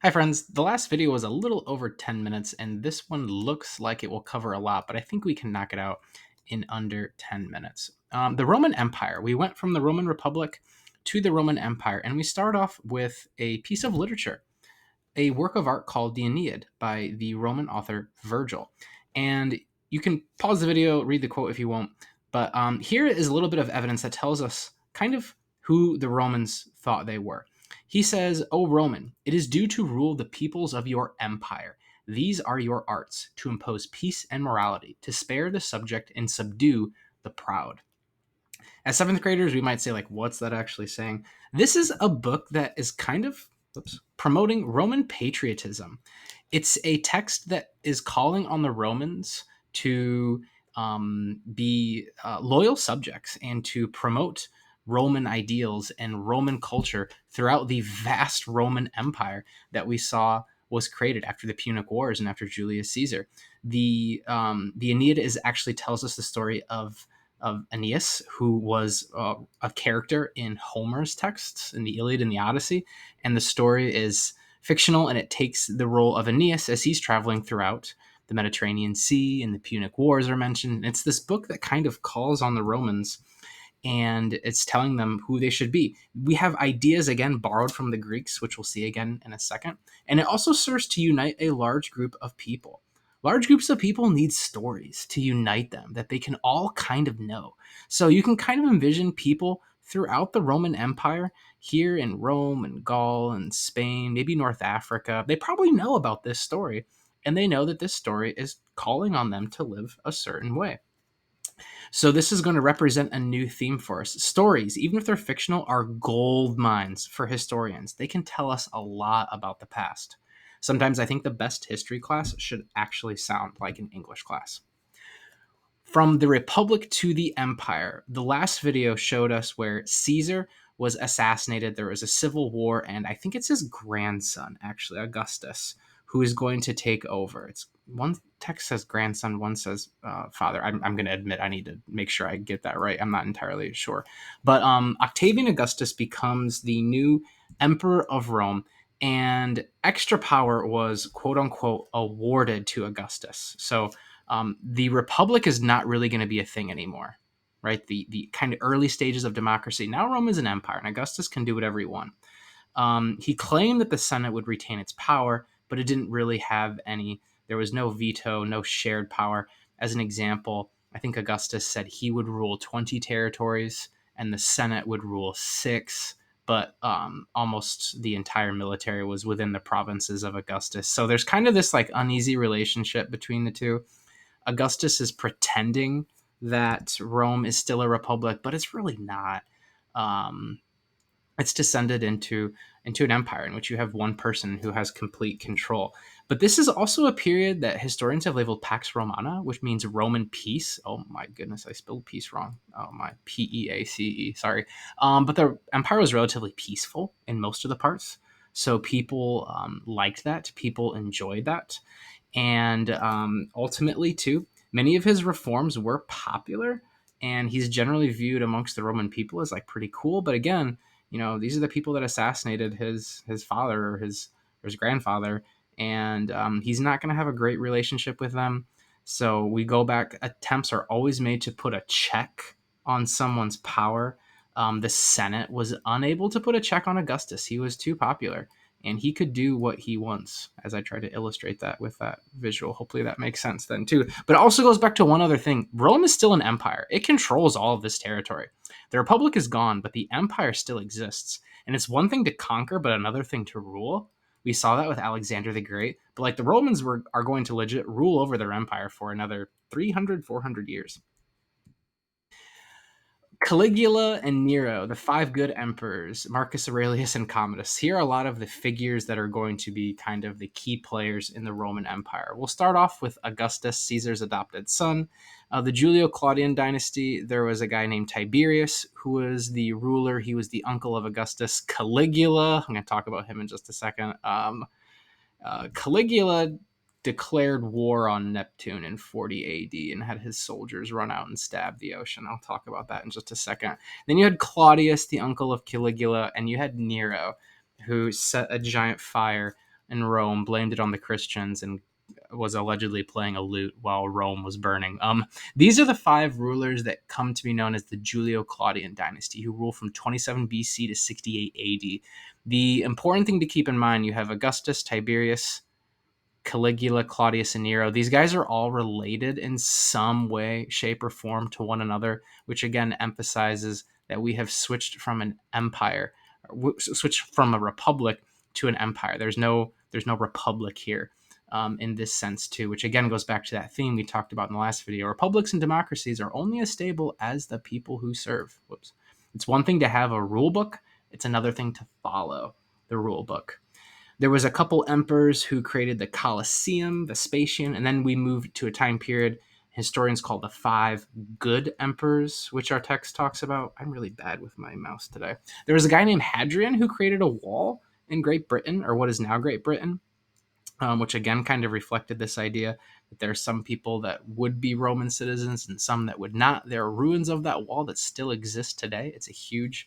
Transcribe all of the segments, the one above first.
Hi, friends. The last video was a little over 10 minutes, and this one looks like it will cover a lot, but I think we can knock it out in under 10 minutes. The Roman Empire. We went from the Roman Republic to the Roman Empire, and we start off with a piece of literature, a work of art called the Aeneid by the Roman author Virgil. And you can pause the video, read the quote if you want, but here is a little bit of evidence that tells us kind of who the Romans thought they were. He says, "O Roman, it is due to rule the peoples of your empire. These are your arts, to impose peace and morality, to spare the subject and subdue the proud." As seventh graders, we might say, like, what's that actually saying? This is a book that is kind of promoting Roman patriotism. It's a text that is calling on the Romans to be loyal subjects and to promote Roman ideals and Roman culture throughout the vast Roman Empire that we saw was created after the Punic Wars and after Julius Caesar. The Aeneid actually tells us the story of Aeneas, who was a character in Homer's texts in the Iliad and the Odyssey, and the story is fictional, and it takes the role of Aeneas as he's traveling throughout the Mediterranean Sea, and the Punic Wars are mentioned. It's this book that kind of calls on the Romans, and it's telling them who they should be. We have ideas, again, borrowed from the Greeks, which we'll see again in a second, and it also serves to unite a large group of people. Large groups of people need stories to unite them that they can all kind of know. So you can kind of envision people throughout the Roman Empire, here in Rome and Gaul and Spain, maybe North Africa. They probably know about this story, and they know that this story is calling on them to live a certain way. So this is going to represent a new theme for us. Stories, even if they're fictional, are gold mines for historians. They can tell us a lot about the past. Sometimes I think the best history class should actually sound like an English class. From the Republic to the Empire, the last video showed us where Caesar was assassinated. There was a civil war, and I think it's his grandson, actually, Augustus, who is going to take over. It's one text says grandson, one says father. I'm going to admit I need to make sure I get that right. I'm not entirely sure. But Octavian Augustus becomes the new emperor of Rome, and extra power was, quote unquote, awarded to Augustus. So the Republic is not really going to be a thing anymore, right? The kind of early stages of democracy. Now Rome is an empire, and Augustus can do whatever he wants. He claimed that the Senate would retain its power, but it didn't really have any. There was no veto, no shared power. As an example, I think Augustus said he would rule 20 territories and the Senate would rule 6, but almost the entire military was within the provinces of Augustus. So there's kind of this like uneasy relationship between the two. Augustus is pretending that Rome is still a republic, but it's really not. It's descended into an empire in which you have one person who has complete control. But this is also a period that historians have labeled Pax Romana, which means Roman peace. Oh my goodness, I spelled peace wrong. Oh my, Peace, sorry. But the empire was relatively peaceful in most of the parts. So people liked that. People enjoyed that. And ultimately, too, many of his reforms were popular, and he's generally viewed amongst the Roman people as like pretty cool. But again, these are the people that assassinated his father or his grandfather, and he's not going to have a great relationship with them. So we go back. Attempts are always made to put a check on someone's power. The Senate was unable to put a check on Augustus. He was too popular, and he could do what he wants, as I try to illustrate that with that visual. Hopefully that makes sense then too. But it also goes back to one other thing. Rome is still an empire. It controls all of this territory. The Republic is gone, but the empire still exists. And it's one thing to conquer, but another thing to rule. We saw that with Alexander the Great. But like the Romans are going to legit rule over their empire for another 300, 400 years. Caligula and Nero, the 5 good emperors, Marcus Aurelius and Commodus. Here are a lot of the figures that are going to be kind of the key players in the Roman Empire. We'll start off with Augustus, Caesar's adopted son. The Julio Claudian dynasty, there was a guy named Tiberius who was the ruler. He was the uncle of Augustus. Caligula, I'm going to talk about him in just a second. Caligula declared war on Neptune in 40 AD and had his soldiers run out and stab the ocean. I'll talk about that in just a second. Then you had Claudius, the uncle of Caligula, and you had Nero, who set a giant fire in Rome, blamed it on the Christians, and was allegedly playing a lute while Rome was burning. These are the 5 rulers that come to be known as the Julio-Claudian dynasty, who ruled from 27 BC to 68 AD. The important thing to keep in mind, you have Augustus, Tiberius, Caligula, Claudius, and Nero. These guys are all related in some way, shape, or form to one another, which again emphasizes that we have switched from an empire, switched from a republic to an empire. There's no republic here in this sense too, which again goes back to that theme we talked about in the last video. Republics and democracies are only as stable as the people who serve. Whoops. It's one thing to have a rule book. It's another thing to follow the rule book. There was a couple emperors who created the Colosseum, Vespasian, and then we moved to a time period historians call the 5 good emperors, which our text talks about. I'm really bad with my mouse today. There was a guy named Hadrian who created a wall in Great Britain, or what is now Great Britain, which again kind of reflected this idea that there are some people that would be Roman citizens and some that would not. There are ruins of that wall that still exist today. It's a huge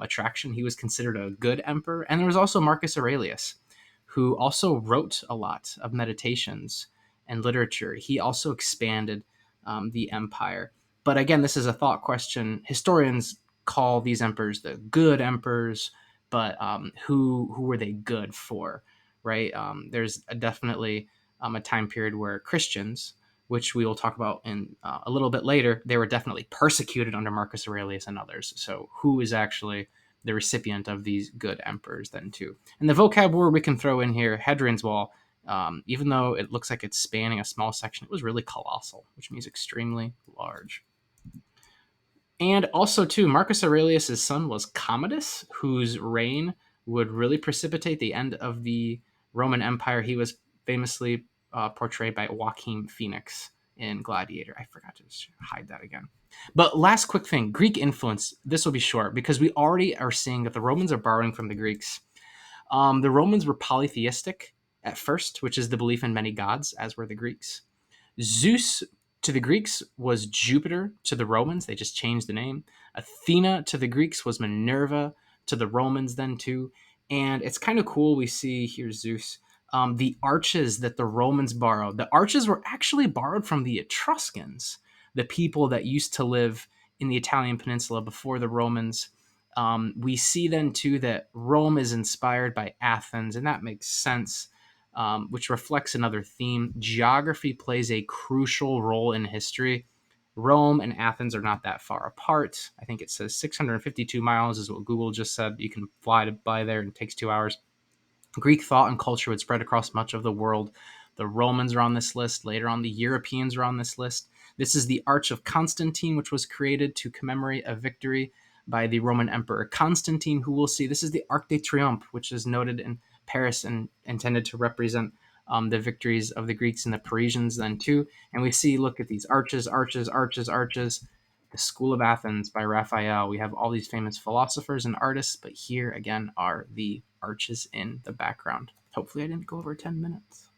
attraction. He was considered a good emperor. And there was also Marcus Aurelius, who also wrote a lot of meditations and literature. He also expanded the empire. But again, this is a thought question. Historians call these emperors the good emperors, but who were they good for, right? There's definitely a time period where Christians, which we will talk about in a little bit later, they were definitely persecuted under Marcus Aurelius and others. So who is actually the recipient of these good emperors then too? And the vocab word we can throw in here, Hadrian's Wall, even though it looks like it's spanning a small section, it was really colossal, which means extremely large. And also too, Marcus Aurelius' son was Commodus, whose reign would really precipitate the end of the Roman Empire. He was famously portrayed by Joaquin Phoenix in Gladiator. I forgot to hide that again. But last quick thing, Greek influence. This will be short because we already are seeing that the Romans are borrowing from the Greeks. The Romans were polytheistic at first, which is the belief in many gods, as were the Greeks. Zeus to the Greeks was Jupiter to the Romans. They just changed the name. Athena to the Greeks was Minerva to the Romans then too. And it's kind of cool. We see here Zeus. The arches that the Romans borrowed. The arches were actually borrowed from the Etruscans, the people that used to live in the Italian peninsula before the Romans. We see then too that Rome is inspired by Athens, and that makes sense. Which reflects another theme. Geography plays a crucial role in history. Rome and Athens are not that far apart. I think it says 652 miles is what Google just said. You can fly by there and it takes 2 hours. Greek thought and culture would spread across much of the world. The Romans are on this list. Later on, the Europeans are on this list. This is the Arch of Constantine, which was created to commemorate a victory by the Roman Emperor Constantine, who we'll see. This is the Arc de Triomphe, which is noted in Paris and intended to represent the victories of the Greeks and the Parisians then too. And we see, look at these arches, arches, arches, arches. The School of Athens by Raphael. We have all these famous philosophers and artists, but here again are the arches in the background. Hopefully I didn't go over 10 minutes.